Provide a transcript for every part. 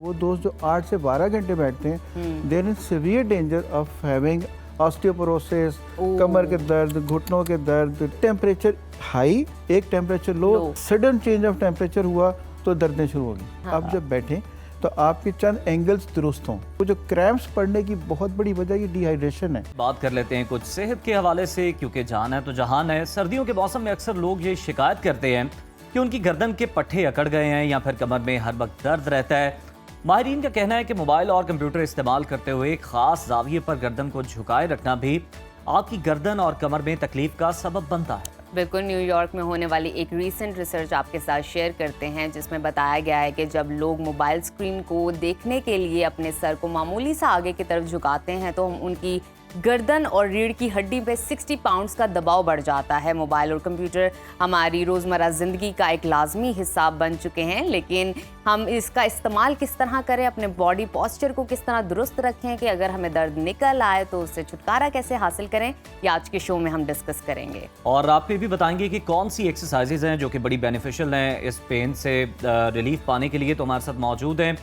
वो दोस्त जो 8 से 12 घंटे बैठते हैं, they're in severe danger of having osteoporosis, कमर के दर्द, घुटनों के दर्द, टेम्परेचर हाई, एक temperature low, sudden change of temperature हुआ तो दर्दें शुरू होगी। आप जब बैठें तो आपके चंद एंगल्स दुरुस्त हों। वो जो क्रैम्प्स पड़ने की बहुत बड़ी वजह ये डिहाइड्रेशन है। बात कर लेते हैं कुछ सेहत के हवाले से, क्योंकि जान है तो जहान है। सर्दियों के मौसम में अक्सर लोग ये शिकायत करते हैं कि उनकी गर्दन के पट्टे अकड़ गए हैं या फिर कमर में हर वक्त दर्द रहता है। माहिरीन का कहना है कि मोबाइल और कंप्यूटर इस्तेमाल करते हुए एक खास जाविये पर गर्दन को झुकाए रखना भी आपकी गर्दन और कमर में तकलीफ का सबब बनता है। बिल्कुल, न्यूयॉर्क में होने वाली एक रीसेंट रिसर्च आपके साथ शेयर करते हैं, जिसमें बताया गया है कि जब लोग मोबाइल स्क्रीन को देखने के लिए अपने सर को मामूली सा आगे की तरफ झुकाते हैं तो उनकी गर्दन और रीढ़ की हड्डी पे 60 पाउंड्स का दबाव बढ़ जाता है। मोबाइल और कंप्यूटर हमारी रोज़मर्रा ज़िंदगी का एक लाजमी हिस्सा बन चुके हैं, लेकिन हम इसका इस्तेमाल किस तरह करें, अपने बॉडी पॉस्चर को किस तरह दुरुस्त रखें कि अगर हमें दर्द निकल आए तो उससे छुटकारा कैसे हासिल करें, ये आज के शो में हम डिस्कस करेंगे। और आपको भी बताएंगे कि कौन सी एक्सरसाइजेज हैं जो कि बड़ी बेनिफिशियल हैं इस पेन से रिलीफ पाने के लिए। तो हमारे साथ मौजूद हैं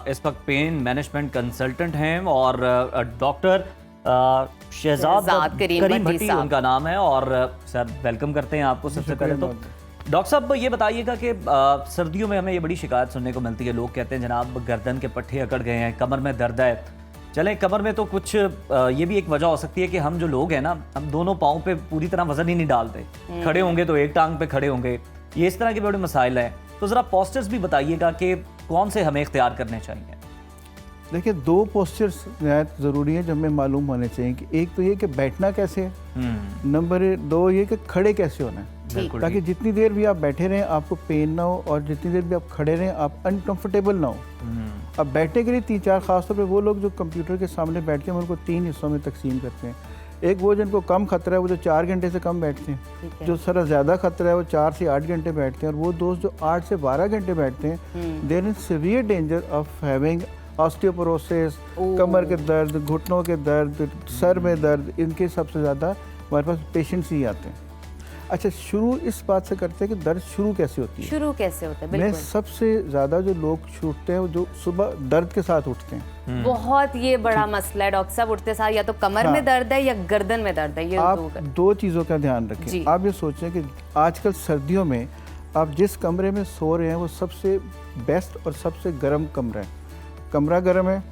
इस वक्त पेन मैनेजमेंट कंसल्टेंट हैं और डॉक्टर शहजाद करीम भट्टी उनका नाम है। और सर वेलकम करते हैं आपको। सबसे पहले तो डॉक्टर साहब ये बताइएगा कि सर्दियों में हमें ये बड़ी शिकायत सुनने को मिलती है। लोग कहते हैं जनाब गर्दन के पट्टे अकड़ गए हैं, कमर में दर्द है। चलें, कमर में तो कुछ ये भी एक वजह हो सकती है कि हम जो लोग हैं ना, हम दोनों पाँव पे पूरी तरह वजन ही नहीं डालते। खड़े होंगे तो एक टांग पे खड़े होंगे, ये इस तरह के बड़े मसाइल हैं। तो ज़रा पोस्चर्स भी बताइएगा कि कौन से हमें इख्तियार करने चाहिए। देखिए, दो पोस्चर्स नहायत ज़रूरी है जो हमें मालूम होने चाहिए कि एक तो ये कि बैठना कैसे है, नंबर 2 ये कि खड़े कैसे होना है, ताकि जितनी देर भी आप बैठे रहें आपको पेन ना हो और जितनी देर भी आप खड़े रहें आप अनकंफर्टेबल ना हो। अब बैठने के लिए 3-4 खासतौर पे वो लोग जो कंप्यूटर के सामने बैठ के हम उनको 3 हिस्सों में तकसीम करते हैं। एक वो जिनको कम खतरा है, वो जो 4 घंटे से कम बैठते हैं। जो सर ज़्यादा खतरा है वो 4 से 8 घंटे बैठते हैं। और वो दोस्त जो 8 से 12 घंटे बैठते हैं, they're in severe danger of having osteoporosis, कमर के दर्द, घुटनों के दर्द, सर में दर्द, इनके सबसे ज़्यादा हमारे पास पेशेंट्स ही आते हैं। अच्छा, शुरू इस बात से करते हैं कि दर्द शुरू कैसे होती है। शुरू कैसे होता है? मैं सबसे ज़्यादा जो लोग छूटते हैं वो जो सुबह दर्द के साथ उठते हैं। बहुत ये बड़ा मसला है डॉक्टर साहब। उठते साथ या तो कमर में दर्द है या गर्दन में दर्द है। ये आप दो चीज़ों का ध्यान रखें। आप ये सोचें कि आजकल सर्दियों में आप जिस कमरे में सो रहे हैं वो सबसे बेस्ट और सबसे गर्म कमरा है। कमरा गर्म है,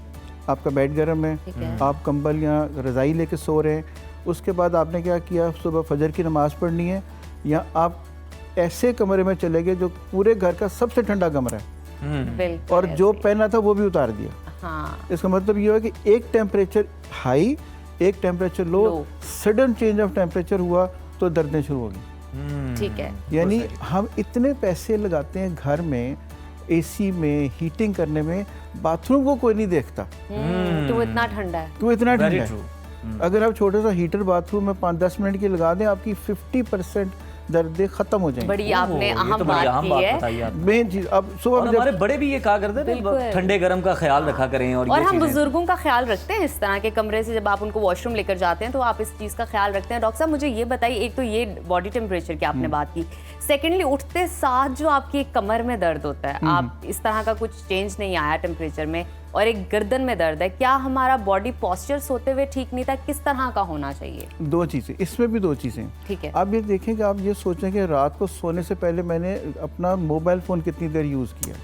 आपका बेड गर्म है, आप कंबल या रज़ाई लेके सो रहे हैं। उसके बाद आपने क्या किया, सुबह फजर की नमाज़ पढ़नी है, या आप ऐसे कमरे में चले गए जो पूरे घर का सबसे ठंडा कमरा है और जो पहना था वो भी उतार दिया। हाँ। इसका मतलब ये है कि एक टेम्परेचर हाई, एक temperature low, sudden change of temperature हुआ तो दर्दें शुरू होगी। ठीक है। यानी हम इतने पैसे लगाते हैं घर में, एसी में, हीटिंग करने में, बाथरूम को कोई नहीं देखता तो इतना ठंडा है, क्यों इतना ठंडा है। अगर आप छोटा सा हीटर बाथरूम में 5-10 मिनट की लगा दें, आपकी 50% दर्दें खत्म हो जाएंगी। बड़ी आपने अहम बात की है। मेन चीज अब सुबह हमारे बड़े भी ये कहा करते थे ठंडे गर्म का ख्याल रखा करें। और हम बुजुर्गों का ख्याल रखते हैं इस तरह के कमरे से। जब आप उनको वॉशरूम लेकर जाते हैं तो आप इस चीज़ का ख्याल रखते हैं। डॉक्टर साहब मुझे ये बताइए, एक तो ये बॉडी टेम्परेचर की आपने बात की, सेकेंडली उठते साथ जो आपकी कमर में दर्द होता है, आप इस तरह का कुछ चेंज नहीं आया टेम्परेचर में, और एक गर्दन में दर्द है, क्या हमारा बॉडी पॉस्चर सोते हुए ठीक नहीं था? किस तरह का होना चाहिए? दो चीज़ें, इसमें भी 2 चीज़ें। ठीक है। आप ये देखें कि आप ये सोचें कि रात को सोने से पहले मैंने अपना मोबाइल फ़ोन कितनी देर यूज़ किया।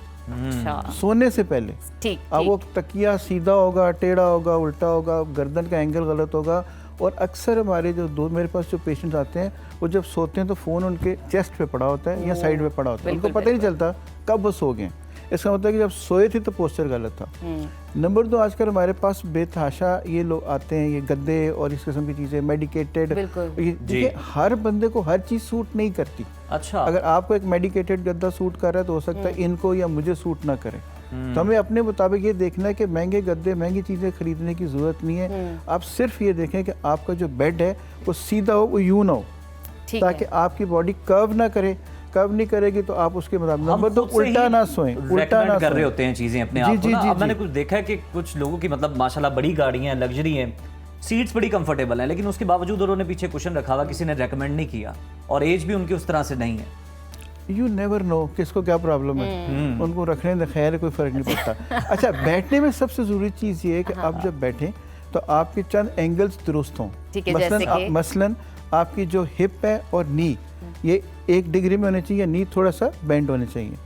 अच्छा। सोने से पहले। ठीक। अब वो तकिया सीधा होगा, टेढ़ा होगा, उल्टा होगा, गर्दन का एंगल गलत होगा। और अक्सर हमारे मेरे पास जो पेशेंट्स आते हैं वो जब सोते हैं तो फ़ोन उनके चेस्ट पे पड़ा होता है या साइड पे पड़ा होता है, उनको पता ही नहीं चलता कब वो सो गए। इसका मतलब है कि जब सोए थे तो पोस्चर गलत था। नंबर 2, आजकल हमारे पास बेतहाशा ये लोग आते हैं, ये गद्दे और इस किस्म की चीज़ें मेडिकेटेड। देखिए, हर बंदे को हर चीज़ सूट नहीं करती। अच्छा। अगर आपको एक मेडिकेटेड गद्दा सूट कर रहा है तो हो सकता है इनको या मुझे सूट ना करे। तो हमें अपने मुताबिक ये देखना है कि महंगे गद्दे, महंगी चीज़ें खरीदने की ज़रूरत नहीं है। आप सिर्फ ये देखें कि आपका जो बेड है वो सीधा हो, वो यूं ना हो, ताकि आपकी बॉडी कर्व ना करे। कर्व नहीं करेगी तो आप उसके मुताबिक। नंबर 2, उल्टा ना सोएं, उल्टा ना कर रहे होते हैं चीज़ें अपने आप को ना। अब मैंने कुछ देखा है कि कुछ लोगों की मतलब माशाल्लाह बड़ी गाड़ियाँ, लग्जरी हैं, सीट्स बड़ी कंफर्टेबल हैं, लेकिन उसके बावजूद उन्होंने पीछे कुशन रखा हुआ, किसी ने रेकमेंड नहीं किया, और एज भी उनकी उस तरह से नहीं है। यू नेवर नो किसको क्या प्रॉब्लम है, उनको रखने में खैर कोई फ़र्क नहीं पड़ता। अच्छा, बैठने में सबसे ज़रूरी चीज़ ये है कि आप जब बैठें तो आपके चंद एंगल्स दुरुस्त हों। ठीक है, जैसे कि? मसलन आपकी जो हिप है और नी ये 1 डिग्री में होने चाहिए, नी थोड़ा सा बेंड होने चाहिए।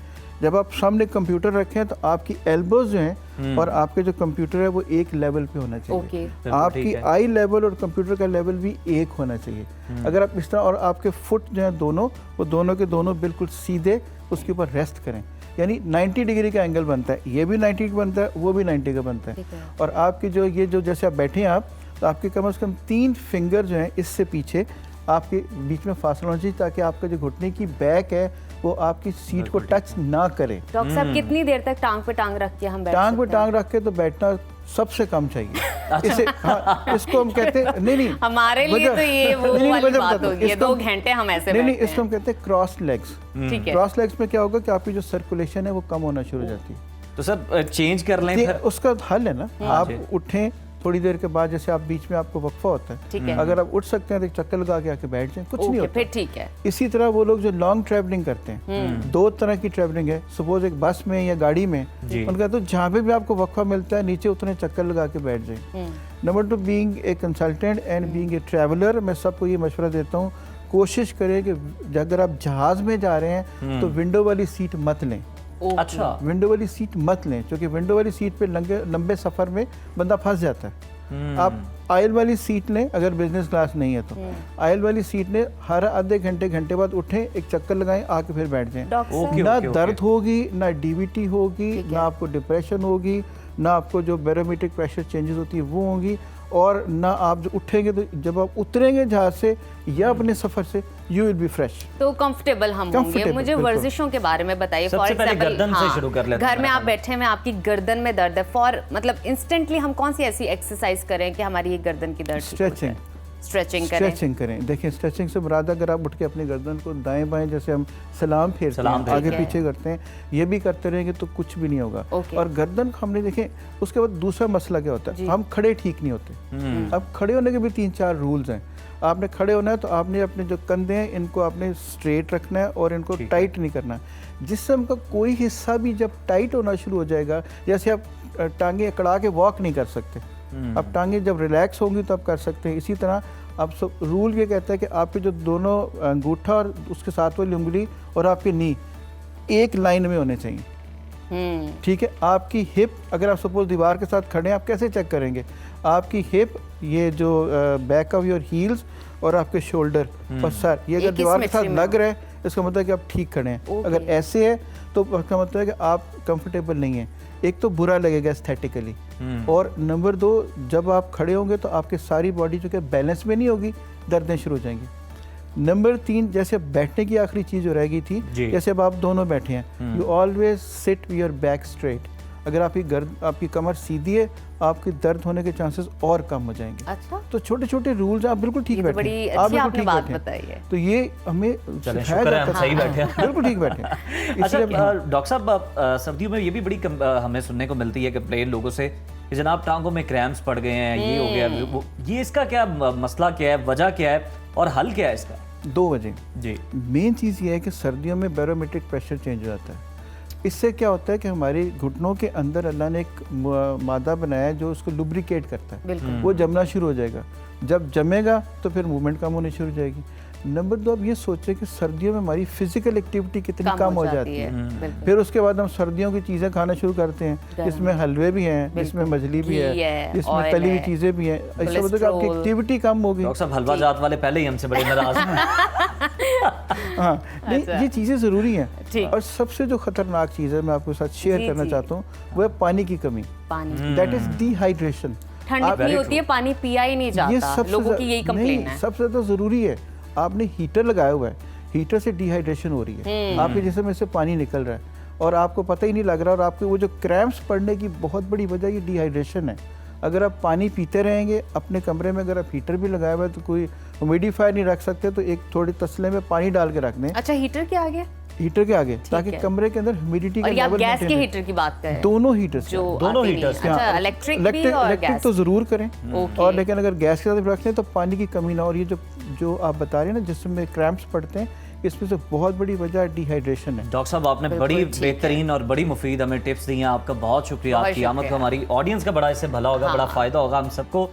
जब आप सामने कंप्यूटर रखें तो आपकी एल्बोज जो हैं और आपके जो कंप्यूटर है वो एक लेवल पे होना चाहिए। ओके। आपकी आई लेवल और कंप्यूटर का लेवल भी एक होना चाहिए। अगर आप इस तरह, और आपके फुट जो है दोनों, वो दोनों के दोनों बिल्कुल सीधे उसके ऊपर रेस्ट करें, यानी 90 डिग्री का एंगल बनता है, ये भी 90 का बनता है, वो भी 90 का बनता है। और आपकी जो ये जो जैसे आप बैठे हैं आप, तो आपके कम से कम 3 फिंगर जो हैं इससे पीछे आपके बीच में फासला होना चाहिए, ताकि आपका जो घुटने की बैक है वो आपकी सीट को टच ना करे। डॉक्टर साहब कितनी देर तक टांग पे टांग रख के हम बैठ टांग पे सकते हैं? टांग रख के तो बैठना सबसे कम चाहिए। इसे हाँ, इसको हम कहते हैं नहीं हमारे लिए तो ये वो नहीं, वाली वजह बात बताता हूँ। होगी, इसको 2 घंटे हम ऐसे नहीं, बैठते इसको हम कहते हैं क्रॉस लेग्स। ठीक है। क्रॉस लेग्स में क्या होगा कि आपकी जो सर्कुलेशन है वो कम होना शुरू हो जाती है। तो सब चेंज कर लें ये फिर। उसका हल है ना, आप जी। उठें थोड़ी देर के बाद, जैसे आप बीच में आपको वक्फा होता है, ठीक है। अगर आप उठ सकते हैं तो एक चक्कर लगा के आके बैठ जाएं, कुछ नहीं ओके, होता। फिर ठीक है। इसी तरह वो लोग जो लॉन्ग ट्रैवलिंग करते हैं, 2 तरह की ट्रैवलिंग है। सपोज एक बस में या गाड़ी में, जी। उनका तो जहाँ पे भी आपको वक्फा मिलता है नीचे उतने चक्कर लगा के बैठ जाए। Number 2, being a consultant and being a traveller, मैं सबको ये मशवरा देता हूँ, कोशिश करें कि अगर आप जहाज़ में जा रहे हैं तो विंडो वाली सीट मत लें। अच्छा। विंडो वाली सीट मत लें, क्योंकि विंडो वाली सीट पे लंबे सफ़र में बंदा फंस जाता है। आप आयल वाली सीट लें, अगर बिजनेस क्लास नहीं है तो आयल वाली सीट लें, हर आधे घंटे बाद उठें, एक चक्कर लगाएं, आके फिर बैठ जाएं। डॉक्टर ओके, ना ओके, दर्द ओके। होगी, ना डीवीटी होगी, ठीक है। ना आपको डिप्रेशन होगी, ना आपको जो बैरोमीट्रिक प्रेशर चेंजेस होती है वो होंगी, और ना आप जो उठेंगे तो जब आप उतरेंगे जहाज से या अपने सफ़र से, यू विल बी फ्रेश। तो कंफर्टेबल हम होंगे। Comfortable, मुझे बिल्कुल। वर्जिशों के बारे में बताइए। सबसे For पहले example, गर्दन से शुरू कर लेते हैं। घर में आप बैठे हैं, आपकी गर्दन में दर्द है, मतलब इंस्टेंटली हम कौन सी ऐसी एक्सरसाइज करें कि हमारी ये गर्दन की दर्द ठीक हो जाए? स्ट्रेचिंग स्ट्रेचिंग करें। स्ट्रेचिंग करें। देखिए, स्ट्रेचिंग से मुराद अगर आप उठ के अपनी गर्दन को दाएं बाएं, जैसे हम सलाम फेरते हैं, आगे है। पीछे करते हैं, ये भी करते रहेंगे तो कुछ भी नहीं होगा। ओके। और गर्दन को हमने देखें, उसके बाद दूसरा मसला क्या होता है, हम खड़े ठीक नहीं होते। अब खड़े होने के भी 3-4 रूल्स हैं। आपने खड़े होना है तो आपने अपने जो कंधे हैं इनको आपने स्ट्रेट रखना है और इनको टाइट नहीं करना। जिस्म का कोई हिस्सा भी जब टाइट होना शुरू हो जाएगा, जैसे आप टांगे अकड़ा के वॉक नहीं कर सकते, अब टांगे जब रिलैक्स होंगी तो आप कर सकते हैं। इसी तरह अब सब रूल ये कहता है कि आपके जो दोनों अंगूठा और उसके साथ वाली उंगली और आपकी नी एक लाइन में होने चाहिए। ठीक है। आपकी हिप, अगर आप सपोज दीवार के साथ खड़े हैं, आप कैसे चेक करेंगे? आपकी हिप, ये जो बैक ऑफ योर हील्स और आपके शोल्डर और सर, ये अगर दीवार के साथ लग रहा है, इसका मतलब है कि आप ठीक खड़े हैं। अगर ऐसे है तो इसका मतलब है कि आप कंफर्टेबल नहीं हैं। एक तो बुरा लगेगा एस्थेटिकली, और नंबर 2, जब आप खड़े होंगे तो आपकी सारी बॉडी जो कि बैलेंस में नहीं होगी, दर्दें शुरू हो जाएंगी। नंबर 3, जैसे बैठने की आखिरी चीज़ जो रह गई थी, जैसे अब आप दोनों बैठे हैं, you always sit your back straight. अगर आपकी कमर सीधी है, आपके दर्द होने के चांसेस और कम हो जाएंगे। अच्छा, तो छोटे छोटे रूल्स, आप बिल्कुल ठीक बैठे, बड़ी आप अच्छी बिल्कुल आपने ठीक बात बैठे। बताई है। तो ये हमें चलें, सिखाया शुक्र है जाता हम सही बैठे हैं। बिल्कुल ठीक बैठे। अच्छा इसलिए डॉक्टर साहब, सर्दियों में ये भी बड़ी हमें सुनने को मिलती है कि प्लेन लोगों से कि जनाब टांगों में क्रैम्प्स पड़ गए हैं, ये हो गया, ये इसका क्या मसला क्या है, वजह क्या है और हल क्या है इसका? 2 वजह जी। मेन चीज़ ये है कि सर्दियों में बैरोमेट्रिक प्रेशर चेंज हो जाता है। इससे क्या होता है कि हमारे घुटनों के अंदर अल्लाह ने एक मादा बनाया है जो उसको लुब्रिकेट करता है। वो जमना शुरू हो जाएगा। जब जमेगा तो फिर मूवमेंट कम होनी शुरू हो जाएगी। नंबर 2, अब ये सोचें कि सर्दियों में हमारी फिजिकल एक्टिविटी कितनी कम हो जाती है। फिर उसके बाद हम सर्दियों की चीज़ें खाना शुरू करते हैं, जिसमें हलवे भी हैं, जिसमें मछली भी है, जिसमें तली हुई चीज़ें भी हैं। इससे मतलब आपकी एक्टिविटी कम होगी। डॉक्टर साहब, हलवा जात वाले पहले ही हमसे बड़े नाराज हैं। हाँ, नहीं, ये चीज़ें ज़रूरी हैं। और सबसे जो खतरनाक चीज़ है मैं आपके साथ शेयर करना चाहता हूँ, वो है पानी की कमी। That is dehydration. ठंड इतनी होती है, पानी पिया ही नहीं जाता, लोगों की यही कंप्लेन है। सबसे ज़्यादा ज़रूरी है, आपने हीटर लगाया हुआ है, हीटर से डिहाइड्रेशन हो रही है, आपके जिस्म में से पानी निकल रहा है और आपको पता ही नहीं लग रहा, और आपके वो जो क्रैम्प्स पड़ने की बहुत बड़ी वजह ये डिहाइड्रेशन है। अगर आप पानी पीते रहेंगे अपने कमरे में, अगर आप हीटर भी लगाया हुआ है तो कोई ह्यूमिडिफायर नहीं रख सकते, तो एक थोड़ी तसले में पानी डाल के रख दें। अच्छा, हीटर के आगे? हीटर के आगे, ताकि कमरे के अंदर ह्यूमिडिटी का लेवल गैस के हीटर की बात करें? दोनों हीटर्स, दोनों हीटर्स। अच्छा, इलेक्ट्रिक तो ज़रूर करें, और लेकिन अगर गैस के साथ रख लें तो पानी की कमी ना। और ये जो आप बता रहे हैं ना, जिसमें क्रैम्प्स पड़ते हैं, इसमें से बहुत बड़ी वजह डिहाइड्रेशन है। डॉक्टर साहब आपने बड़ी बेहतरीन और बड़ी मुफीद हमें टिप्स दी हैं, आपका बहुत शुक्रिया। आपकी आमद को हमारी ऑडियंस का बड़ा इससे भला होगा, बड़ा फायदा होगा हम सबको।